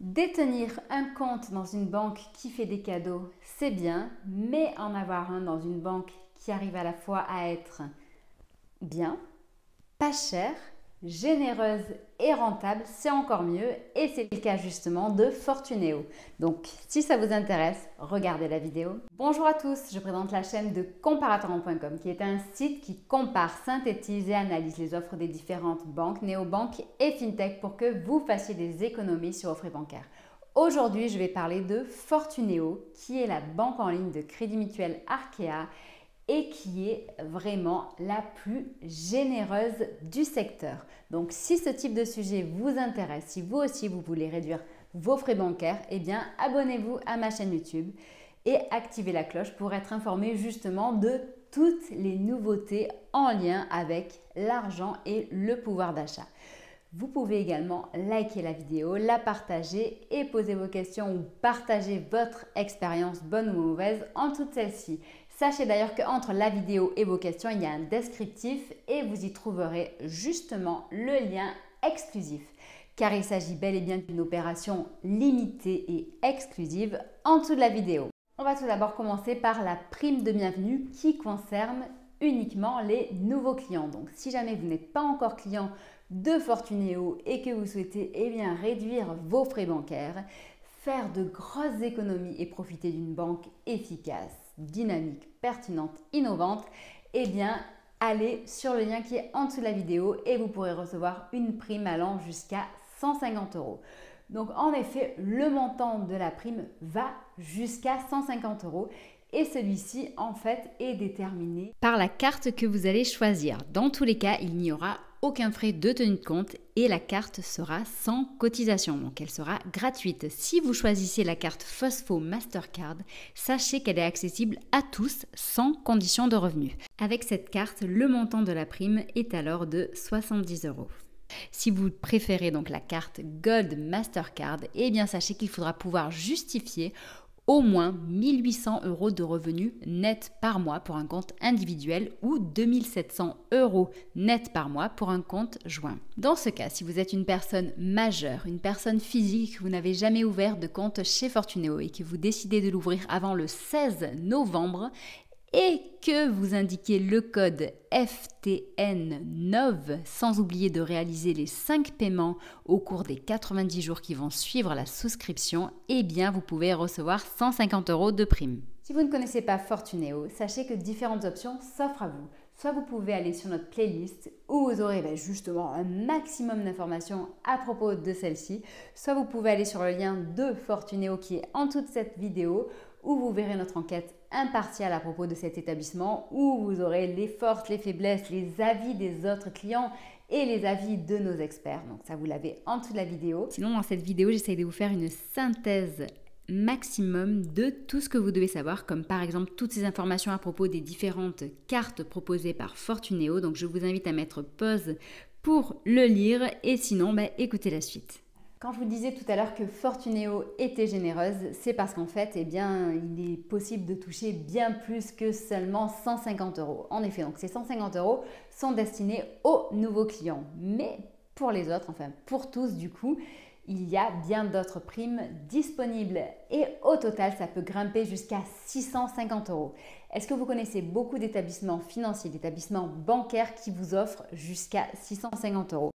Détenir un compte dans une banque qui fait des cadeaux, c'est bien, mais en avoir un dans une banque qui arrive à la fois à être bien, pas cher, généreuse et rentable, c'est encore mieux et c'est le cas justement de Fortuneo. Donc si ça vous intéresse, regardez la vidéo. Bonjour à tous, je présente la chaîne de comparatorrent.com qui est un site qui compare, synthétise et analyse les offres des différentes banques, néobanques et fintech pour que vous fassiez des économies sur vos frais bancaires. Aujourd'hui, je vais parler de Fortuneo qui est la banque en ligne de Crédit Mutuel Arkea et qui est vraiment la plus généreuse du secteur. Donc si ce type de sujet vous intéresse, si vous aussi vous voulez réduire vos frais bancaires, eh bien abonnez-vous à ma chaîne YouTube et activez la cloche pour être informé justement de toutes les nouveautés en lien avec l'argent et le pouvoir d'achat. Vous pouvez également liker la vidéo, la partager et poser vos questions ou partager votre expérience bonne ou mauvaise en toute celle-ci. Sachez d'ailleurs qu'entre la vidéo et vos questions, il y a un descriptif et vous y trouverez justement le lien exclusif. Car il s'agit bel et bien d'une opération limitée et exclusive en dessous de la vidéo. On va tout d'abord commencer par la prime de bienvenue qui concerne uniquement les nouveaux clients. Donc si jamais vous n'êtes pas encore client de Fortuneo et que vous souhaitez réduire vos frais bancaires, faire de grosses économies et profiter d'une banque efficace, dynamique, pertinente, innovante, allez sur le lien qui est en dessous de la vidéo et vous pourrez recevoir une prime allant jusqu'à 150 €. Donc en effet, le montant de la prime va jusqu'à 150 € et celui-ci en fait est déterminé par la carte que vous allez choisir. Dans tous les cas, il n'y aura aucun frais de tenue de compte et la carte sera sans cotisation, donc elle sera gratuite. Si vous choisissez la carte Fosfo Mastercard, sachez qu'elle est accessible à tous sans condition de revenu. Avec cette carte, le montant de la prime est alors de 70 €. Si vous préférez donc la carte Gold Mastercard, sachez qu'il faudra pouvoir justifier au moins 1 800 € de revenus nets par mois pour un compte individuel ou 2 700 € nets par mois pour un compte joint. Dans ce cas, si vous êtes une personne majeure, une personne physique, vous n'avez jamais ouvert de compte chez Fortuneo et que vous décidez de l'ouvrir avant le 16 novembre, et que vous indiquez le code FTN9 sans oublier de réaliser les 5 paiements au cours des 90 jours qui vont suivre la souscription, vous pouvez recevoir 150 € de prime. Si vous ne connaissez pas Fortuneo, sachez que différentes options s'offrent à vous. Soit vous pouvez aller sur notre playlist où vous aurez justement un maximum d'informations à propos de celle-ci, soit vous pouvez aller sur le lien de Fortuneo qui est en dessous de cette vidéo où vous verrez notre enquête impartiale à propos de cet établissement, où vous aurez les forces, les faiblesses, les avis des autres clients et les avis de nos experts. Donc ça, vous l'avez en dessous de la vidéo. Sinon, dans cette vidéo, j'essaie de vous faire une synthèse maximum de tout ce que vous devez savoir, comme par exemple toutes ces informations à propos des différentes cartes proposées par Fortuneo. Donc je vous invite à mettre pause pour le lire et sinon, écoutez la suite. Quand je vous disais tout à l'heure que Fortuneo était généreuse, c'est parce qu'en fait, il est possible de toucher bien plus que seulement 150 €. En effet, donc ces 150 € sont destinés aux nouveaux clients. Mais pour les autres, enfin pour tous du coup, il y a bien d'autres primes disponibles. Et au total, ça peut grimper jusqu'à 650 €. Est-ce que vous connaissez beaucoup d'établissements financiers, d'établissements bancaires qui vous offrent jusqu'à 650 €?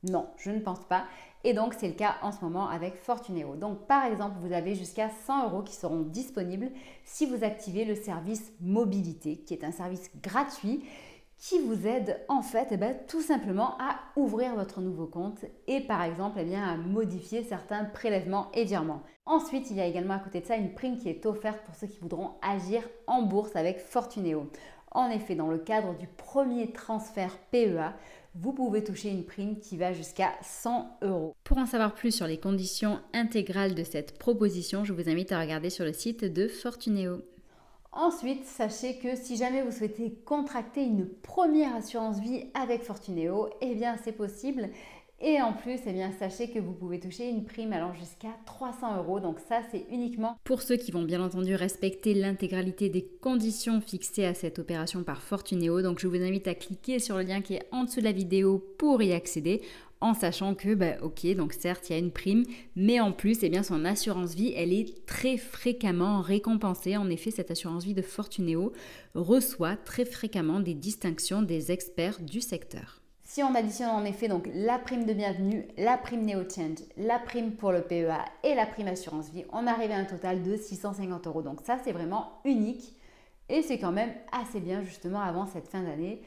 Non, je ne pense pas. Et donc, c'est le cas en ce moment avec Fortuneo. Donc, par exemple, vous avez jusqu'à 100 € qui seront disponibles si vous activez le service mobilité, qui est un service gratuit qui vous aide en fait tout simplement à ouvrir votre nouveau compte et par exemple à modifier certains prélèvements et virements. Ensuite, il y a également à côté de ça une prime qui est offerte pour ceux qui voudront agir en bourse avec Fortuneo. En effet, dans le cadre du premier transfert PEA, vous pouvez toucher une prime qui va jusqu'à 100 €. Pour en savoir plus sur les conditions intégrales de cette proposition, je vous invite à regarder sur le site de Fortuneo. Ensuite, sachez que si jamais vous souhaitez contracter une première assurance vie avec Fortuneo, c'est possible. Et en plus, sachez que vous pouvez toucher une prime allant jusqu'à 300 €. Donc ça, c'est uniquement pour ceux qui vont bien entendu respecter l'intégralité des conditions fixées à cette opération par Fortuneo. Donc je vous invite à cliquer sur le lien qui est en dessous de la vidéo pour y accéder. en sachant que, ok, donc certes, il y a une prime, mais en plus, eh bien, son assurance vie, elle est très fréquemment récompensée. En effet, cette assurance vie de Fortuneo reçoit très fréquemment des distinctions des experts du secteur. Si on additionne en effet donc la prime de bienvenue, la prime Neo Change, la prime pour le PEA et la prime assurance vie, on arrive à un total de 650 €. Donc ça, c'est vraiment unique et c'est quand même assez bien justement avant cette fin d'année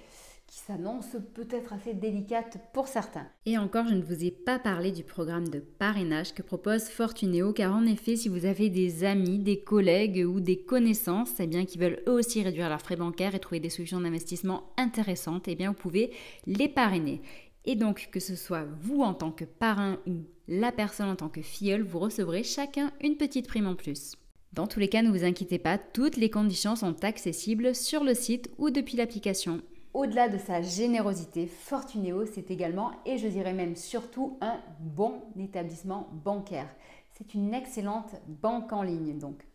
qui s'annonce peut-être assez délicate pour certains. Et encore, je ne vous ai pas parlé du programme de parrainage que propose Fortuneo, car en effet, si vous avez des amis, des collègues ou des connaissances eh bien, qui veulent eux aussi réduire leurs frais bancaires et trouver des solutions d'investissement intéressantes, eh bien, vous pouvez les parrainer. Et donc, que ce soit vous en tant que parrain ou la personne en tant que filleule, vous recevrez chacun une petite prime en plus. Dans tous les cas, ne vous inquiétez pas, toutes les conditions sont accessibles sur le site ou depuis l'application. Au-delà de sa générosité, Fortuneo, c'est également, et je dirais même surtout, un bon établissement bancaire. C'est une excellente banque en ligne. Donc,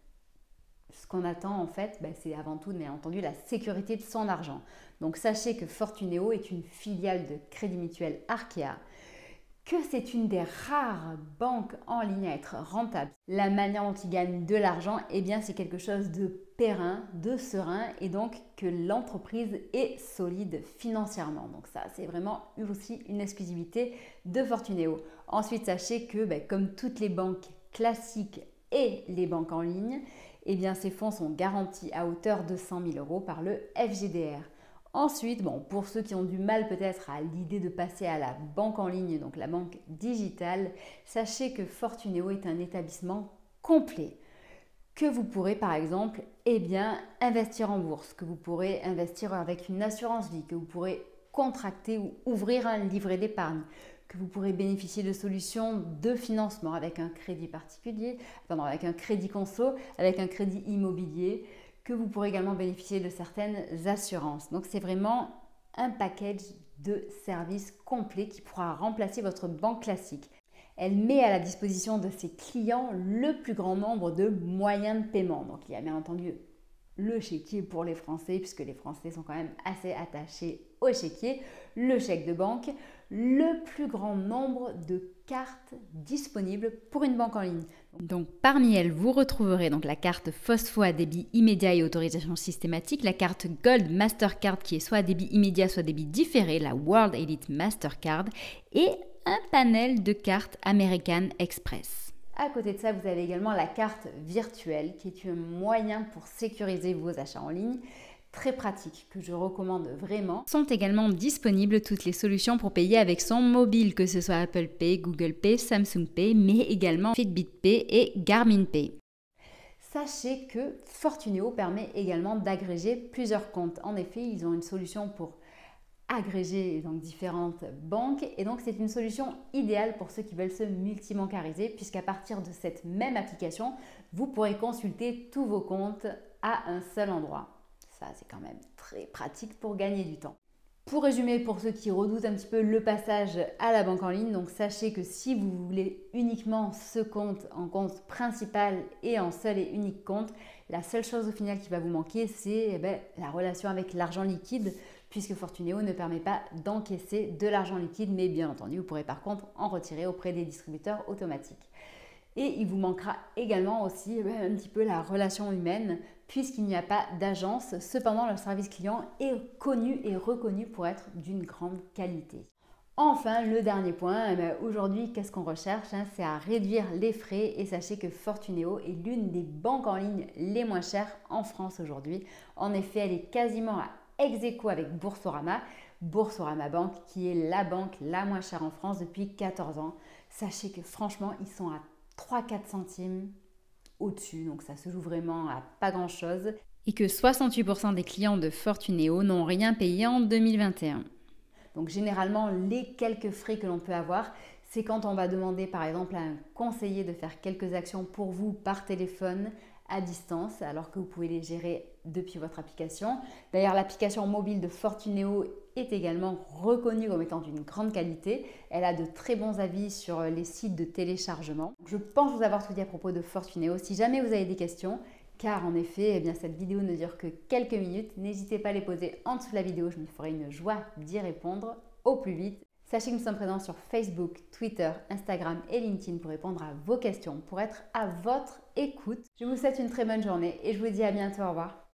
ce qu'on attend en fait, c'est avant tout, bien entendu, la sécurité de son argent. Donc, sachez que Fortuneo est une filiale de Crédit Mutuel Arkéa, que c'est une des rares banques en ligne à être rentable. La manière dont ils gagnent de l'argent, eh bien, c'est quelque chose de périn, de serein, et donc que l'entreprise est solide financièrement. Donc ça, c'est vraiment aussi une exclusivité de Fortuneo. Ensuite, sachez que comme toutes les banques classiques et les banques en ligne, eh bien, ces fonds sont garantis à hauteur de 100 000 € par le FGDR. Ensuite, pour ceux qui ont du mal peut-être à l'idée de passer à la banque en ligne, donc la banque digitale, sachez que Fortuneo est un établissement complet, que vous pourrez par exemple investir en bourse, que vous pourrez investir avec une assurance vie, que vous pourrez contracter ou ouvrir un livret d'épargne, que vous pourrez bénéficier de solutions de financement avec un crédit particulier, avec un crédit conso, avec un crédit immobilier, que vous pourrez également bénéficier de certaines assurances. Donc c'est vraiment un package de services complet qui pourra remplacer votre banque classique. Elle met à la disposition de ses clients le plus grand nombre de moyens de paiement. Donc il y a bien entendu le chéquier pour les Français, puisque les Français sont quand même assez attachés au chéquier, le chèque de banque, le plus grand nombre de cartes disponibles pour une banque en ligne. Donc parmi elles, vous retrouverez donc la carte Phospho à débit immédiat et autorisation systématique, la carte Gold Mastercard qui est soit à débit immédiat, soit à débit différé, la World Elite Mastercard et un panel de cartes American Express. À côté de ça, vous avez également la carte virtuelle qui est un moyen pour sécuriser vos achats en ligne. Très pratique, que je recommande vraiment. Sont également disponibles toutes les solutions pour payer avec son mobile, que ce soit Apple Pay, Google Pay, Samsung Pay, mais également Fitbit Pay et Garmin Pay. Sachez que Fortuneo permet également d'agréger plusieurs comptes. En effet, ils ont une solution pour agréger donc différentes banques et donc c'est une solution idéale pour ceux qui veulent se multibancariser puisqu'à partir de cette même application, vous pourrez consulter tous vos comptes à un seul endroit. Ça, c'est quand même très pratique pour gagner du temps. Pour résumer, pour ceux qui redoutent un petit peu le passage à la banque en ligne, donc sachez que si vous voulez uniquement ce compte en compte principal et en seul et unique compte, la seule chose au final qui va vous manquer, c'est la relation avec l'argent liquide, puisque Fortuneo ne permet pas d'encaisser de l'argent liquide, mais bien entendu, vous pourrez par contre en retirer auprès des distributeurs automatiques. Et il vous manquera également aussi un petit peu la relation humaine, puisqu'il n'y a pas d'agence. Cependant, le service client est connu et reconnu pour être d'une grande qualité. Enfin, le dernier point, aujourd'hui, qu'est-ce qu'on recherche? C'est à réduire les frais et sachez que Fortuneo est l'une des banques en ligne les moins chères en France aujourd'hui. En effet, elle est quasiment à ex-aequo avec Boursorama. Boursorama Banque qui est la banque la moins chère en France depuis 14 ans. Sachez que franchement, ils sont à 3-4 centimes au-dessus, donc ça se joue vraiment à pas grand-chose. Et que 68% des clients de Fortuneo n'ont rien payé en 2021. Donc généralement, les quelques frais que l'on peut avoir, c'est quand on va demander par exemple à un conseiller de faire quelques actions pour vous par téléphone à distance, alors que vous pouvez les gérer depuis votre application. D'ailleurs, l'application mobile de Fortuneo est également reconnue comme étant d'une grande qualité. Elle a de très bons avis sur les sites de téléchargement. Je pense vous avoir tout dit à propos de Fortuneo. Si jamais vous avez des questions, car en effet, cette vidéo ne dure que quelques minutes, n'hésitez pas à les poser en dessous de la vidéo. Je me ferai une joie d'y répondre au plus vite. Sachez que nous sommes présents sur Facebook, Twitter, Instagram et LinkedIn pour répondre à vos questions, pour être à votre écoute. Je vous souhaite une très bonne journée et je vous dis à bientôt. Au revoir.